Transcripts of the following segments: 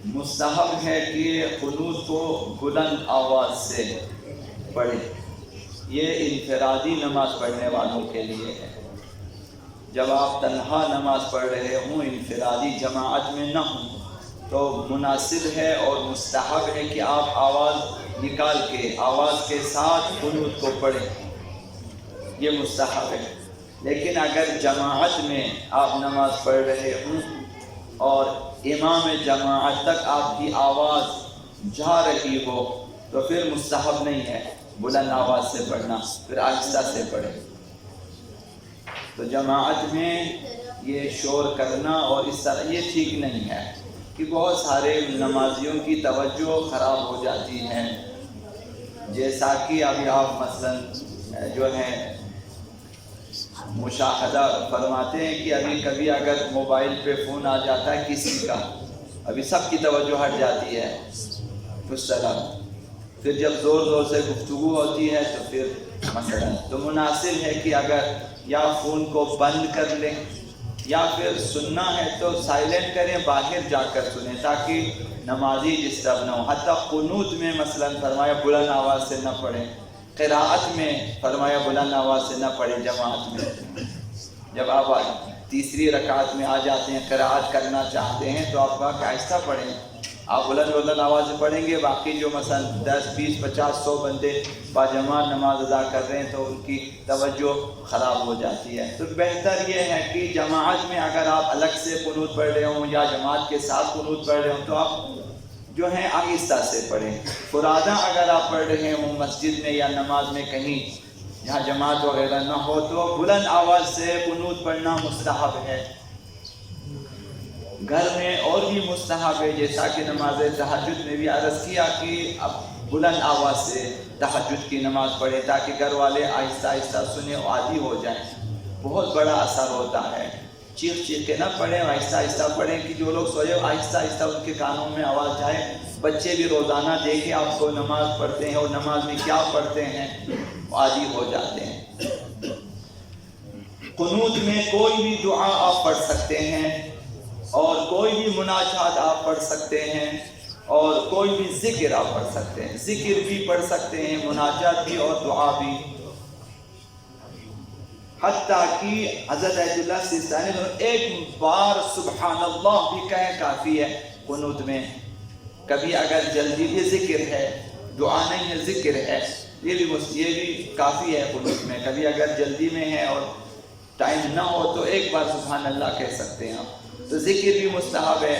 مستحب ہے کہ قنوت کو بلند آواز سے پڑھے. یہ انفرادی نماز پڑھنے والوں کے لیے ہے. جب آپ تنہا نماز پڑھ رہے ہوں، انفرادی جماعت میں نہ ہوں، تو مناسب ہے اور مستحب ہے کہ آپ آواز نکال کے آواز کے ساتھ قنوت کو پڑھیں. یہ مستحب ہے. لیکن اگر جماعت میں آپ نماز پڑھ رہے ہوں اور امام جماعت تک آپ کی آواز جا رہی ہو تو پھر مستحب نہیں ہے بلند آواز سے پڑھنا، پھر آہستہ سے پڑھیں. تو جماعت میں یہ شور کرنا اور اس طرح یہ ٹھیک نہیں ہے کہ بہت سارے نمازیوں کی توجہ خراب ہو جاتی ہے. جیسا کہ ابھی آپ مثلا جو ہے مشاہدہ فرماتے ہیں کہ ابھی کبھی اگر موبائل پہ فون آ جاتا ہے کسی کا، ابھی سب کی توجہ ہٹ جاتی ہے اس طرح. پھر جب زور زور سے گفتگو ہوتی ہے تو پھر مثلا تو مناسب ہے کہ اگر یا فون کو بند کر لیں یا پھر سننا ہے تو سائلنٹ کریں، باہر جا کر سنیں تاکہ نمازی ڈسٹرب نہ ہو. حتیٰ قنوت میں مثلا فرمایا بلند آواز سے نہ پڑھیں، قراءت میں فرمایا بلند آواز سے نہ پڑھیں. جماعت میں جب آپ تیسری رکعت میں آ جاتے ہیں، قراءت کرنا چاہتے ہیں تو آپ آہستہ پڑھیں. آپ بلند آواز سے پڑھیں گے، باقی جو مثلا 10 20 50 100 بندے باجماعت نماز ادا کر رہے ہیں تو ان کی توجہ خراب ہو جاتی ہے. تو بہتر یہ ہے کہ جماعت میں اگر آپ الگ سے قنوت پڑھ رہے ہوں یا جماعت کے ساتھ قنوت پڑھ رہے ہوں تو آپ جو ہیں آہستہ سے پڑھیں. فرادہ اگر آپ پڑھ رہے ہوں مسجد میں یا نماز میں کہیں جہاں جماعت وغیرہ نہ ہو تو بلند آواز سے قنوت پڑھنا مستحب ہے. گھر میں اور بھی مستحب ہے، جیسا کہ نماز تہجد میں بھی عرض کیا کہ اب بلند آواز سے تہجد کی نماز پڑھیں تاکہ گھر والے آہستہ آہستہ سنیں اور عادی ہو جائیں. بہت بڑا اثر ہوتا ہے. چیخ چیخ کے نہ پڑھیں، آہستہ آہستہ پڑھیں کہ جو لوگ سوئے آہستہ آہستہ ان کے کانوں میں آواز جائے. بچے بھی روزانہ دیکھیں آپ کو نماز پڑھتے ہیں اور نماز میں کیا پڑھتے ہیں، عادی ہو جاتے ہیں. قنوت میں کوئی بھی دعا آپ پڑھ سکتے ہیں اور کوئی بھی مناجات آپ پڑھ سکتے ہیں اور کوئی بھی ذکر آپ پڑھ سکتے ہیں. ذکر بھی پڑھ سکتے ہیں، مناجات بھی اور دعا بھی. حتیٰ کہ حضرت ایت اللہ سیستانی ایک بار سبحان اللہ بھی کہیں کافی ہے قنوت میں. کبھی اگر جلدی بھی ذکر ہے، دعا نہیں ہے ذکر ہے، یہ بھی کافی ہے قنوت میں. کبھی اگر جلدی میں ہے اور ٹائم نہ ہو تو ایک بار سبحان اللہ کہہ سکتے ہیں آپ. تو ذکر بھی مستحب ہے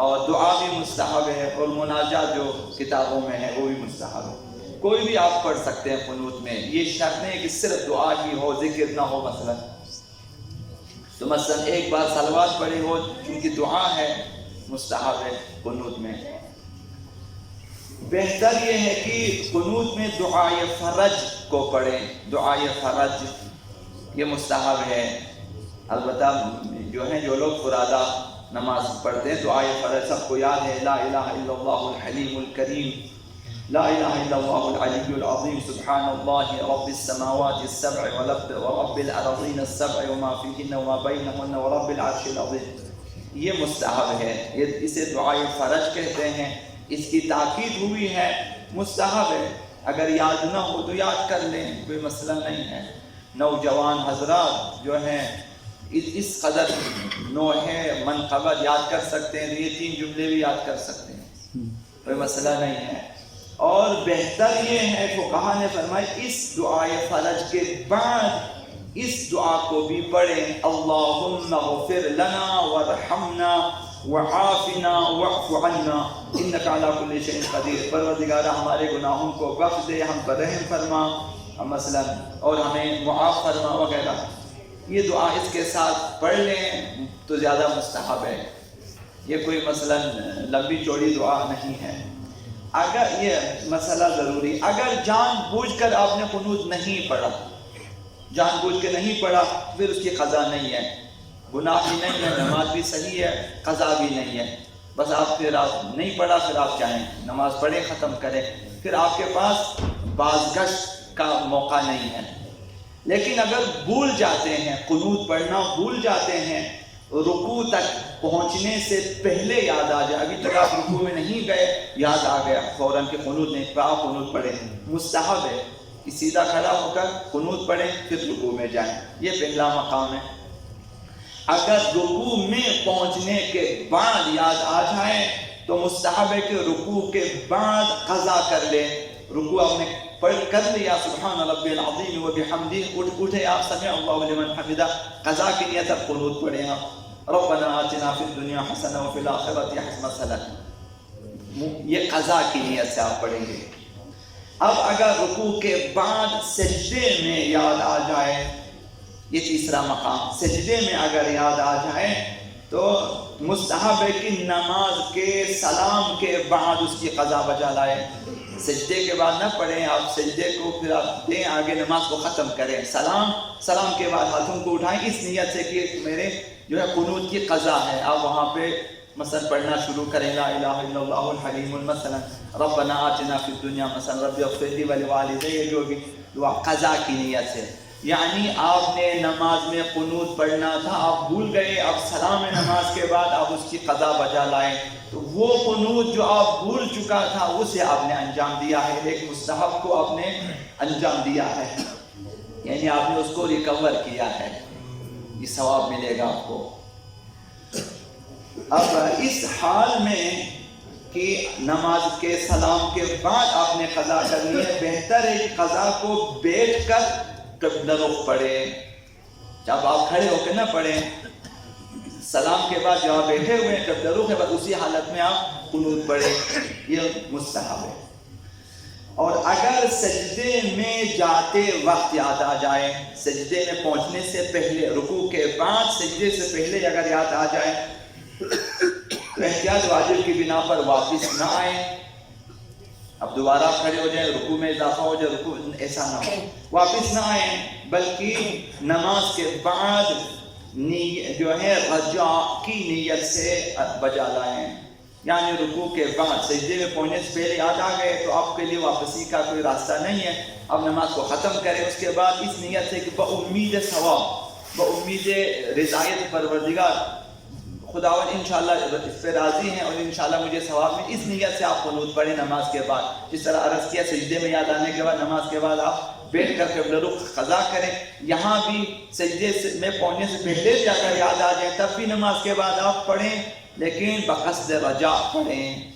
اور دعا بھی مستحب ہے اور مناجات جو کتابوں میں ہے وہ بھی مستحب ہے. کوئی بھی آپ پڑھ سکتے ہیں قنوت میں. یہ شرط نہیں کہ صرف دعا ہی ہو، ذکر نہ ہو. مثلا تو مثلا ایک بار صلوات پڑھی ہو کیونکہ دعا ہے، مستحب ہے قنوت میں. بہتر یہ ہے کہ قنوت میں دعائے فرج کو پڑھیں. دعائے فرج یہ مستحب ہے. البتہ جو ہیں جو لوگ فرادہ نماز پڑھتے ہیں دعائے فرج سب کو یاد ہے. لا الہ الا اللہ الحلیم الکریم، لا الہ الا اللہ العلی العظیم، سبحان اللہ رب السماوات السبع ورب الارضین السبع وما فیہن وما بینہن ورب العرش العظیم. یہ مستحب ہے. اسے دعائے فرج کہتے ہیں. اس کی تاکید ہوئی ہے، مستحب ہے. اگر یاد نہ ہو تو یاد کر لیں، کوئی مسئلہ نہیں ہے. نوجوان حضرات جو ہیں اس قدر نوحے منقبت یاد کر سکتے ہیں، یہ 3 جملے بھی یاد کر سکتے ہیں، کوئی مسئلہ نہیں ہے. اور بہتر یہ ہے فقہا نے فرمایا اس دعائے فرج کے بعد اس دعا کو بھی پڑھیں. اللہم اغفر لنا وارحمنا وعافنا واعف عنا انک علی کل شیء قدیر. پروردگارہ ہمارے گناہوں کو بخش دے، ہم پر رحم فرما مثلا اور ہمیں معاف فرما وغیرہ. یہ دعا اس کے ساتھ پڑھ لیں تو زیادہ مستحب ہے. یہ کوئی مثلا لمبی چوڑی دعا نہیں ہے. اگر یہ مسئلہ ضروری، اگر جان بوجھ کر آپ نے قنوت نہیں پڑھا، جان بوجھ کے نہیں پڑھا، پھر اس کی قضا نہیں ہے. گناہ بھی نہیں ہے، نماز بھی صحیح ہے، قضا بھی نہیں ہے. بس آپ نہیں پڑھا، پھر آپ چاہیں نماز پڑھیں ختم کریں، پھر آپ کے پاس بازگشت کا موقع نہیں ہے. لیکن اگر بھول جاتے ہیں، قنوت پڑھنا بھول جاتے ہیں، رکوع تک پہنچنے سے پہلے یاد آ جائے. ابھی تک آپ رکوع میں نہیں گئے, یاد آ گیا فوراً کہ قنوت نہیں پڑھا, آپ قنوت پڑھیں. مستحب ہے کہ سیدھا کھڑا ہو کر قنوت پڑھیں پھر رکوع میں جائیں. یہ پہلا مقام ہے. اگر رکوع میں پہنچنے کے بعد یاد آ جائے تو مستحب ہے کہ رکوع کے بعد قضا کر لیں. رکوع آپ نے پڑھ کر لیا, سبحان ربی العظیم و بحمدہ, اٹھے آپ سمع اللہ لمن حمدہ, قضا کی نیت اب قنوت پڑھیں آپ. ربنا آتنا فی الدنیا حسنہ وفی الآخرۃ حسنہ, یہ قضا کی نیت سے آپ پڑھیں گے. اب اگر رکوع کے بعد سجدے میں یاد آ جائے, یہ تیسرا مقام, سجدے میں اگر یاد آ جائے تو مستحب ہے کہ نماز کے سلام کے بعد اس کی قضا بجا لائے. سجدے کے بعد نہ پڑھیں آپ, سجدے کو پھر آپ دیں آگے, نماز کو ختم کریں. سلام کے بعد ہاتھوں کو اٹھائیں اس نیت سے کہ میرے جو ہے قنوت کی قضا ہے. آپ وہاں پہ مثلا پڑھنا شروع کریں, لا الہ الا اللہ الحلیم مثلا, ربنا آتنا فی الدنیا مثلا, رب اغفر لی ولوالدی, یہ جو بھی دعا قضا کی نیت سے. یعنی آپ نے نماز میں قنوت پڑھنا تھا, آپ بھول گئے, اب سلام نماز کے بعد آپ اس کی قضا بجا لائیں, تو وہ قنوت جو آپ بھول چکا تھا اسے آپ نے انجام دیا ہے, ایک مستحب کو آپ نے انجام دیا ہے, یعنی آپ نے اس کو ریکور کیا ہے, یہ ثواب ملے گا آپ کو. اب اس حال میں کہ نماز کے سلام کے بعد آپ نے قضا کرنی ہے, بہتر ہے کہ قضا کو بیٹھ کر قبلہ رخ پڑھیں. جب آپ کھڑے ہو کے نہ پڑھیں, سلام کے بعد جب آپ بیٹھے ہوئے ہیں قبلہ رخ ہے, بس اسی حالت میں آپ قنوت پڑھیں, یہ مستحب ہے. اور اگر سجدے میں جاتے وقت یاد آ جائے, سجدے میں پہنچنے سے پہلے, رکوع کے بعد سجدے سے پہلے اگر یاد آ جائے تو احتیاط واجب کی بنا پر واپس نہ آئیں. اب دوبارہ کھڑے ہو جائیں, رکوع میں اضافہ ہو جائے, رکوع ایسا نہ ہو, واپس نہ آئیں, بلکہ نماز کے بعد جو ہے رجع کی نیت سے بجا لائیں. یعنی رکوع کے بعد سجدے میں پہنچنے سے پہلے یاد آ گئے تو آپ کے لیے واپسی کا کوئی راستہ نہیں ہے, اب نماز کو ختم کریں. اس کے بعد اس نیت سے کہ بامید ثواب, بامید رضایت پروردگار خداوند انشاءاللہ اس پہ راضی ہیں اور انشاءاللہ مجھے ثواب میں, اس نیت سے آپ قنوت پڑھیں نماز کے بعد. جس طرح عرض کیا, سجدے میں یاد آنے کے بعد نماز کے بعد آپ بیٹھ کر قبلہ رخ قضا کریں. یہاں بھی سجدے میں پہنچنے سے پہلے بھی اگر یاد آ جائے تب بھی نماز کے بعد آپ پڑھیں, لیکن بقصد رجع پڑھیں.